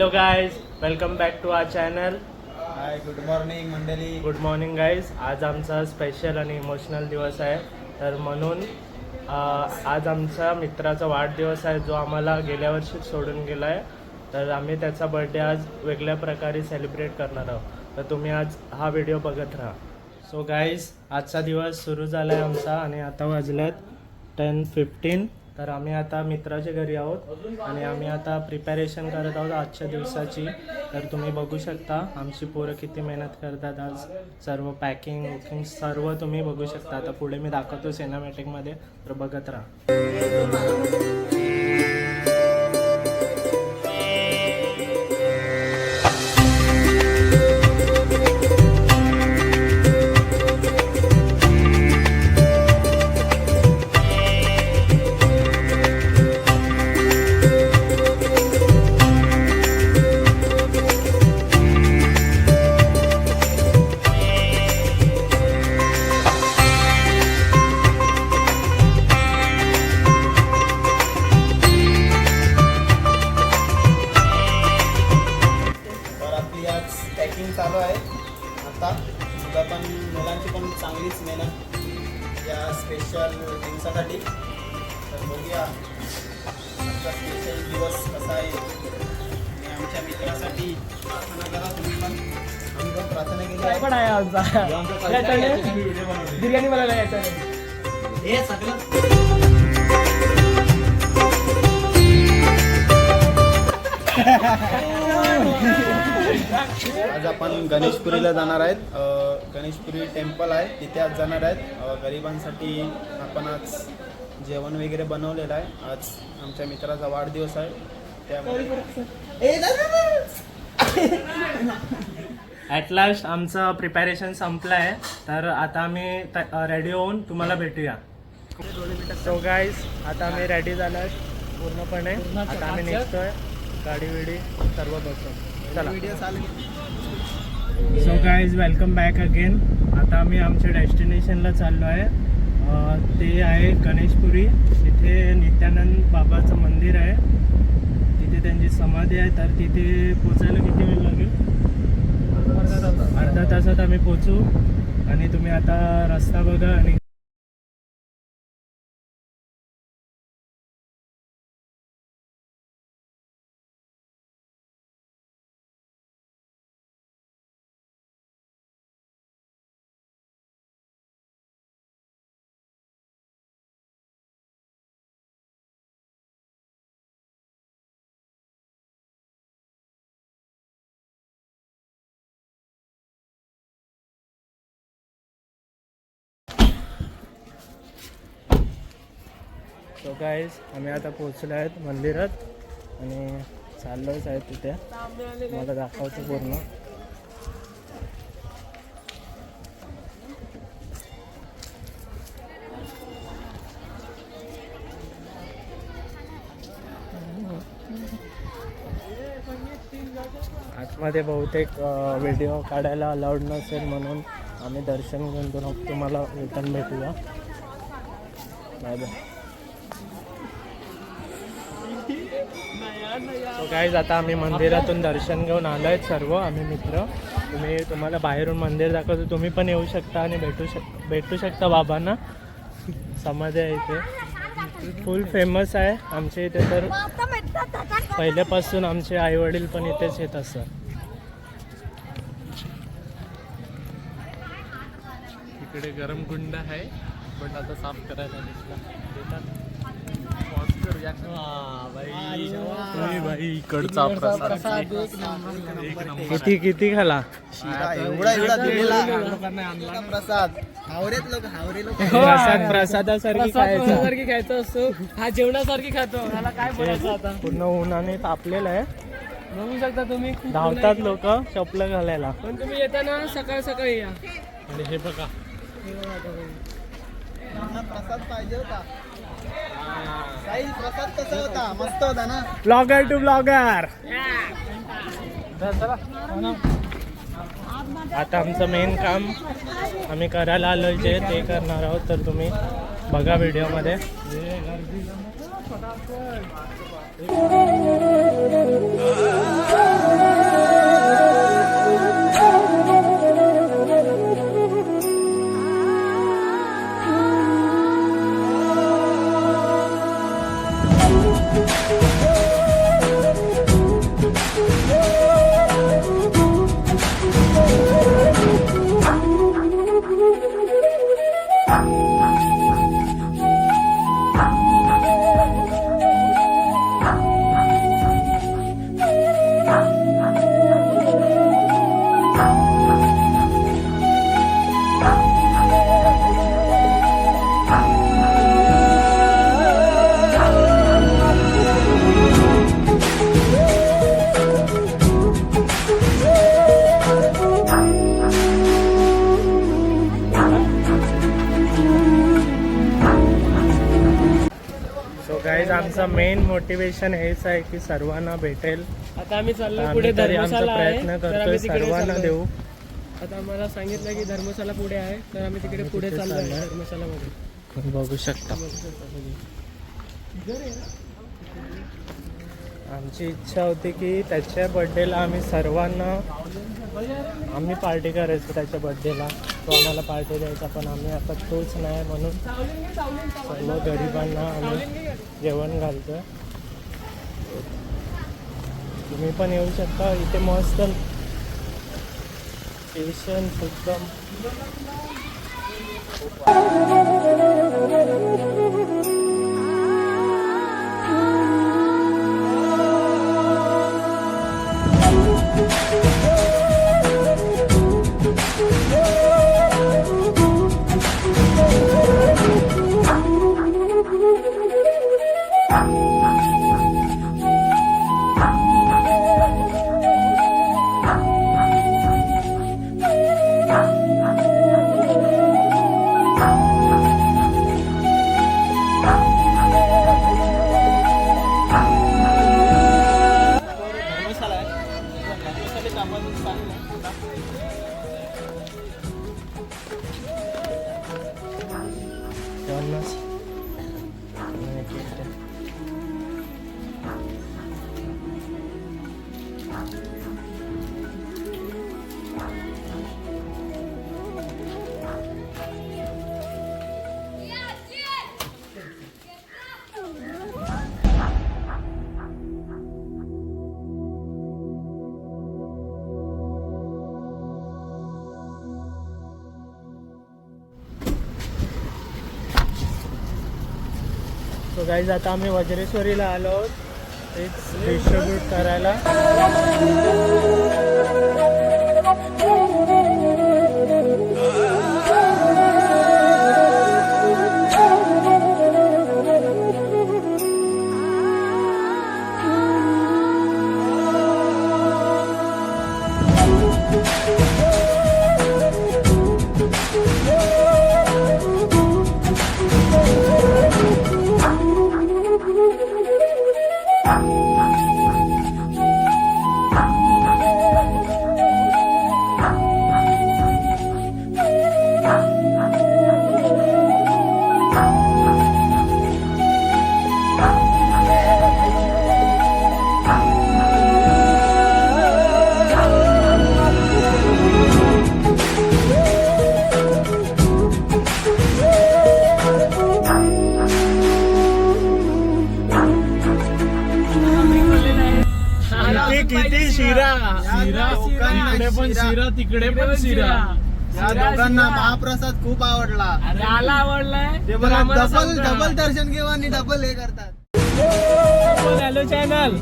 Hello guys, welcome back to our channel. Hi, good morning मंडळी. Good morning guys. आज आमचा special आणि emotional दिवस आहे. तर म्हणून आज आमच्या मित्राचा वाढदिवस आहे, जो आम्हाला गेल्या वर्षीच सोडून गेला आहे. तर आम्ही त्याचा बर्थडे आज वेगळ्या प्रकारे सेलिब्रेट करणार आहोत. तर तुम्ही आज हा व्हिडिओ बघत राहा. सो गाईज, आजचा दिवस सुरू झाला आहे आमचा आणि आता वाजल्यात 10:15. तर आम्ही आता मित्राच्या घरी आहोत आणि आम्ही आता प्रिपॅरेशन करत आहोत आजच्या दिवसाची. तर तुम्ही बघू शकता आमची पोरं किती मेहनत करतात आज. सर्व पॅकिंग वुकिंग सर्व तुम्ही बघू शकता. आता पुढे मी दाखवतो सिनेमॅटिकमध्ये, तर बघत राहा. पॅकिंग चालू आहे आता. सुद्धा पण मुलांची पण चांगलीच मेहनत या स्पेशल दिवसासाठी. तर बघूया आजचा स्पेशल दिवस कसा आहे. आणि आमच्या मित्रासाठी प्रार्थना करा तुम्ही पण. आम्ही पण प्रार्थना केली पण आहे आमचा बिर्याणी मला यायचं हे सगळं. आज आपण गणेशपुरीला जाणार आहेत. गणेशपुरी टेम्पल आहे, तिथे आज जाणार आहेत. गरिबांसाठी आपण आज जेवण वगैरे बनवलेलं आहे. आज आमच्या मित्राचा वाढदिवस आहे, त्यामुळे ॲट लास्ट आमचं प्रिपॅरेशन संपलं आहे. तर आता आम्ही रेडी होऊन तुम्हाला भेटूया. सो गाईज, आता आम्ही रेडी झालो आहे पूर्णपणे. आता आम्ही निघतोय, गाडी विडी सर्व बसून. चला. So guys, welcome back again. आता आम्ही आमच्या डेस्टिनेशनला चाललो आहे. ते आहे गणेशपुरी. तिथे नित्यानंद बाबाचं मंदिर आहे, तिथे त्यांची समाधी आहे. तर तिथे पोचायला किती वेळ लागेल? अर्धा तासात आम्ही पोचू. आणि तुम्ही आता रस्ता बघा. आणि सो गाईज, आम्ही आता पोचलो आहेत मंदिरात आणि चाललोच आहे तिथे. मला दाखवतो पूर्ण. आतमध्ये बहुतेक व्हिडिओ काढायला अलाउड नसेल, म्हणून आम्ही दर्शन घेऊन तुम्हाला रिटर्न भेटूया. Bye bye. सो गाईज, आता आम्ही मंदिरातून दर्शन घेऊन आलो आहेत सर्व आम्ही मित्र. तुम्हाला बाहेरून मंदिर दाखवतो, तुम्ही पण येऊ शकता आणि भेटू शकता बाबांना. समाधी आहे इथे, फुल फेमस आहे आमच्या इथे. तर पहिल्यापासून आमचे आईवडील पण इथेच येत असतात. इकडे गरम कुंड आहे, पण आता साफ करायला देतात. भाई इकडचा प्रसाद किती किती खाला. प्रसादासारखी खायचं असतो. हा जेवणासारखी खातो. मला काय बोलायचं आता. पूर्ण उन्हाने तापलेलं आहे, बघू शकता तुम्ही. धावतात लोक चपलं घालायला. पण तुम्ही येताना सकाळ सकाळी या. आणि हे बघा, प्रसाद पाहिजे होता. प्रसाद कसा होता? मस्त होता ना. Blogger to blogger. आता आमचं मेन काम आम्ही करायला आलो जे ते करणार आहोत. तर तुम्ही बघा व्हिडिओमध्ये. गाईज आमचं मेन मोटिवेशन हेच आहे की सर्वांना भेटेल. आता आम्ही चाललो आम्ही पुढे तरी आमचा धर्मशाला आहे प्रयत्न तर करतोय आम्ही तिकडे सर्वांना चाललोय. देऊ. आता आम्हाला सांगितलं की धर्मशाला पुढे आहे तर आम्ही तिकडे आम्ही पुढे तिथे चाललोय चाललोय. धर्मशालामध्ये. तुम्ही बघू शकता. आमची इच्छा होती की त्याच्या बर्थडेला आम्ही सर्वांना पार्टी करायचो त्याच्या बर्थडेला. तो आम्हाला पार्टी द्यायचा पण आम्ही आता तोच नाही म्हणून सर्व गरिबांना आम्ही जेवण घालतोय. तुम्ही पण येऊ शकता इथे मस्त पेशंट एकदम. धर्मशाला आहे धर्मशालेत आपण चाललो. जेवणास सो गाईज आता आम्ही वज्रेश्वरीला आलो आहोत तेच डिस्ट्रीब्यूट करायला. किती शिरा इकडे पण शिरा, तिकडे पण शिरा. या दोघांना महाप्रसाद खूप आवडला. अरे आला आवडलाय ते बघा डबल दर्शन घेऊ आणि डबल हे करतात. हॅलो चॅनल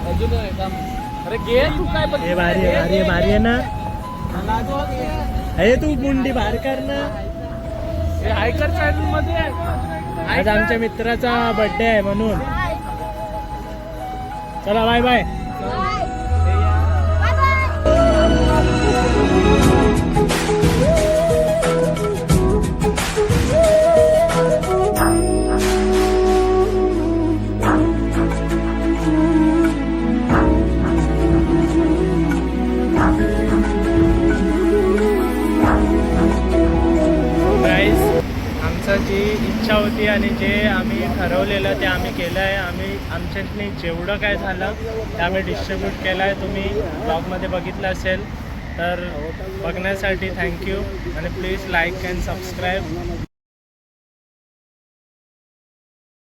अजून अरे घे तू काय पण हे भारी आहे भारी आहे भारी आहे ना. अरे तू मुंडी बाहेर कर ना. हे आयकर चॅनल मध्ये आज आमच्या मित्राचा बर्थडे आहे म्हणून. चला बाय बाय. आमचं जी इच्छा होती आणि जे आम्ही ठरवलेलं ते आम्ही केलं आहे. आम्ही आमच्यानी जेवढं काय झालं ते आम्ही डिस्ट्रीब्यूट केलं आहे. तुम्ही ब्लॉगमध्ये बघितलं असेल तर बघण्यासाठी थँक्यू आणि प्लीज लाईक अँड सबस्क्राईब.